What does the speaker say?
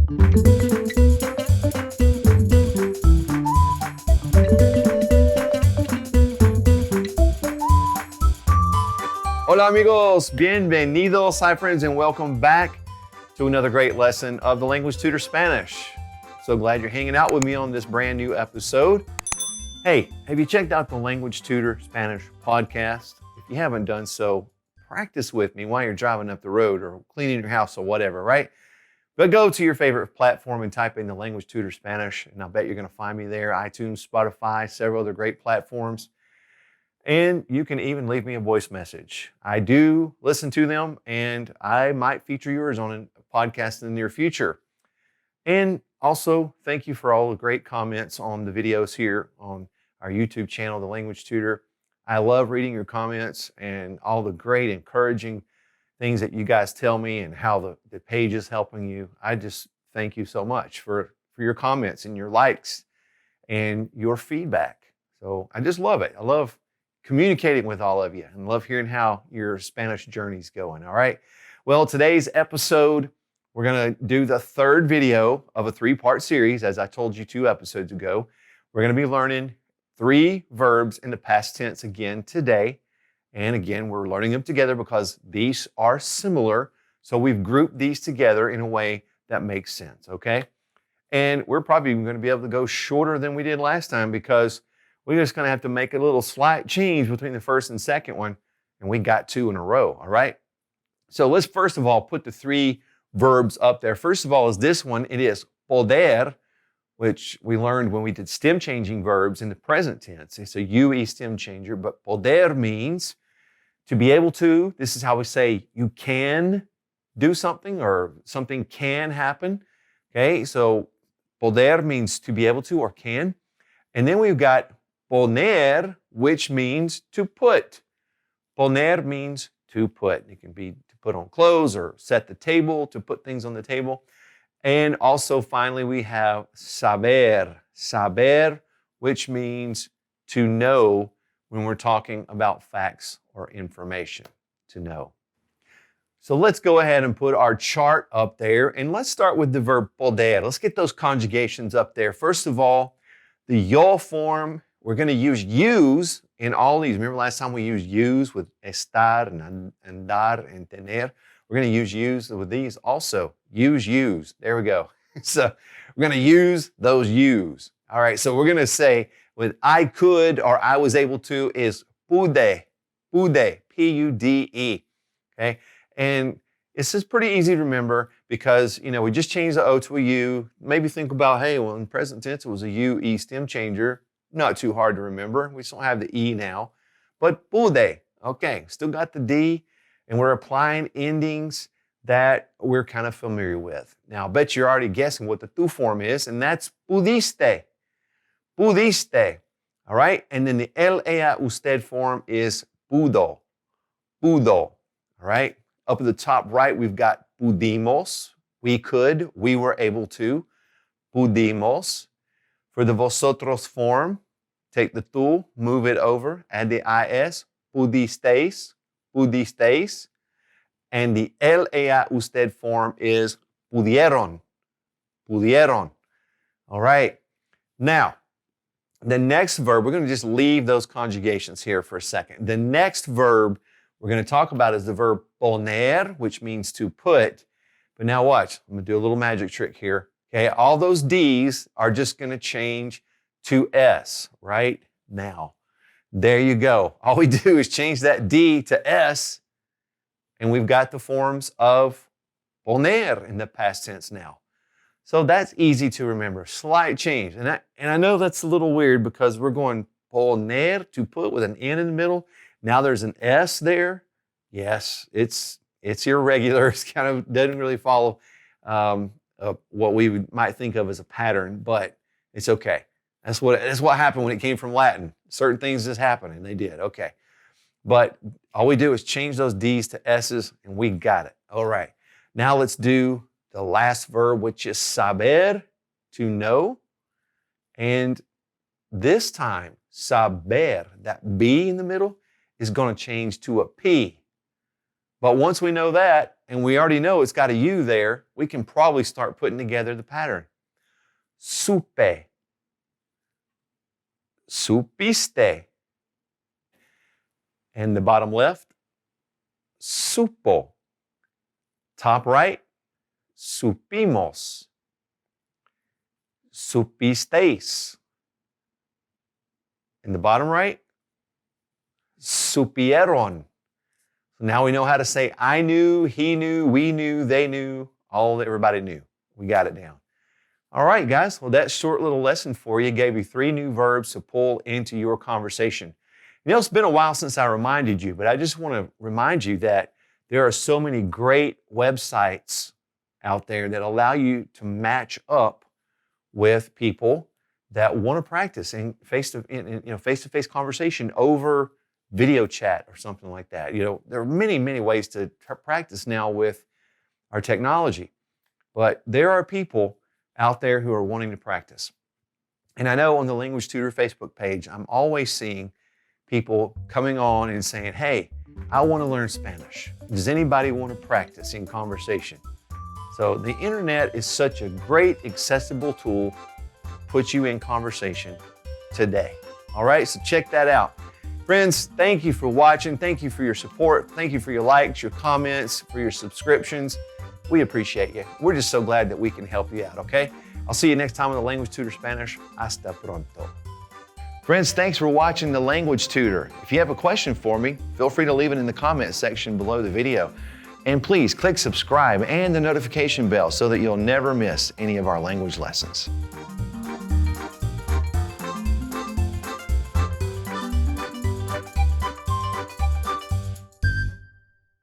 Hola amigos, bienvenidos, hi friends, and welcome back to another great lesson of the Language Tutor Spanish. So glad you're hanging out with me on this brand new episode. Hey, have you checked out the Language Tutor Spanish podcast? If you haven't done so, practice with me while you're driving up the road or cleaning your house or whatever, right? But go to your favorite platform and type in the Language Tutor Spanish, and I'll bet you're going to find me there, iTunes, Spotify, several other great platforms. And you can even leave me a voice message. I do listen to them, and I might feature yours on a podcast in the near future. And also, thank you for all the great comments on the videos here on our YouTube channel, The Language Tutor. I love reading your comments and all the great encouraging things that you guys tell me and how the page is helping you. I just thank you so much for your comments and your likes and your feedback. So I just love it. I love communicating with all of you and love hearing how your Spanish journey's going, all right? Well, today's episode, we're gonna do the third video of a three-part series, as I told you 2 episodes ago. We're gonna be learning 3 verbs in the past tense again today. And again, we're learning them together because these are similar. So we've grouped these together in a way that makes sense, okay? And we're probably gonna be able to go shorter than we did last time because we're just gonna have to make a little slight change between the first and second one, and we got 2 in a row, all right? So let's first of all put the 3 verbs up there. First of all is this one. It is poder, which we learned when we did stem changing verbs in the present tense. It's a UE stem changer, but poder means to be able to. This is how we say you can do something or something can happen, okay? So poder means to be able to or can. And then we've got poner, which means to put. Poner means to put. It can be to put on clothes or set the table, to put things on the table. And also, finally, we have saber. Saber, which means to know when we're talking about facts or information, to know. So let's go ahead and put our chart up there. And let's start with the verb poder. Let's get those conjugations up there. First of all, the yo form. We're going to use in all these. Remember last time we used use with estar and andar and tener? We're going to use with these also. Use. There we go. So we're going to use those use. All right, so we're going to say with I could or I was able to is pude, P-U-D-E. Okay, and it's just pretty easy to remember because, we just changed the O to a U. Maybe think about, hey, well, in present tense, it was a U-E stem changer. Not too hard to remember. We still have the E now. But pude, okay, still got the D, and we're applying endings that we're kind of familiar with. Now, I bet you're already guessing what the tu form is, and that's pudiste. Pudiste, all right? And then the el, ella, usted form is pudo. Pudo, all right? Up at the top right, we've got pudimos. We could, we were able to. Pudimos. For the vosotros form, take the tu, move it over, add the is, pudisteis, pudisteis. And the el, ella, usted form is pudieron, pudieron. All right. Now, the next verb, we're going to just leave those conjugations here for a second. The next verb we're going to talk about is the verb poner, which means to put. But now watch. I'm going to do a little magic trick here. Okay, all those D's are just going to change to S right now. There you go. All we do is change that D to S, and we've got the forms of poner in the past tense now. So that's easy to remember. Slight change. And I know that's a little weird because we're going poner, to put, with an N in the middle. Now there's an S there. Yes, it's irregular. It kind of doesn't really follow what we might think of as a pattern, but it's okay. That's what happened when it came from Latin. Certain things just happen, and they did. Okay. But all we do is change those D's to S's, and we got it. All right. Now let's do the last verb, which is saber, to know. And this time, saber, that B in the middle, is going to change to a P. But once we know that, and we already know it's got a U there, we can probably start putting together the pattern. Supe. Supiste. And the bottom left, supo. Top right, supimos. Supisteis. In the bottom right, supieron. So now we know how to say I knew, he knew, we knew, they knew, everybody knew. We got it down. All right, guys. Well, that short little lesson for you gave you 3 new verbs to pull into your conversation. You know, it's been a while since I reminded you, but I just want to remind you that there are so many great websites out there that allow you to match up with people that want to practice in face-to-face conversation over video chat or something like that. You know, there are many, many ways to practice now with our technology, but there are people out there who are wanting to practice. And I know on the Language Tutor Facebook page, I'm always seeing people coming on and saying, hey, I want to learn Spanish. Does anybody want to practice in conversation? So the internet is such a great accessible tool to put you in conversation today. All right, so check that out. Friends, thank you for watching. Thank you for your support. Thank you for your likes, your comments, for your subscriptions. We appreciate you. We're just so glad that we can help you out, okay? I'll see you next time on the Language Tutor Spanish. Hasta pronto. Friends, thanks for watching the Language Tutor. If you have a question for me, feel free to leave it in the comment section below the video. And please click subscribe and the notification bell so that you'll never miss any of our language lessons.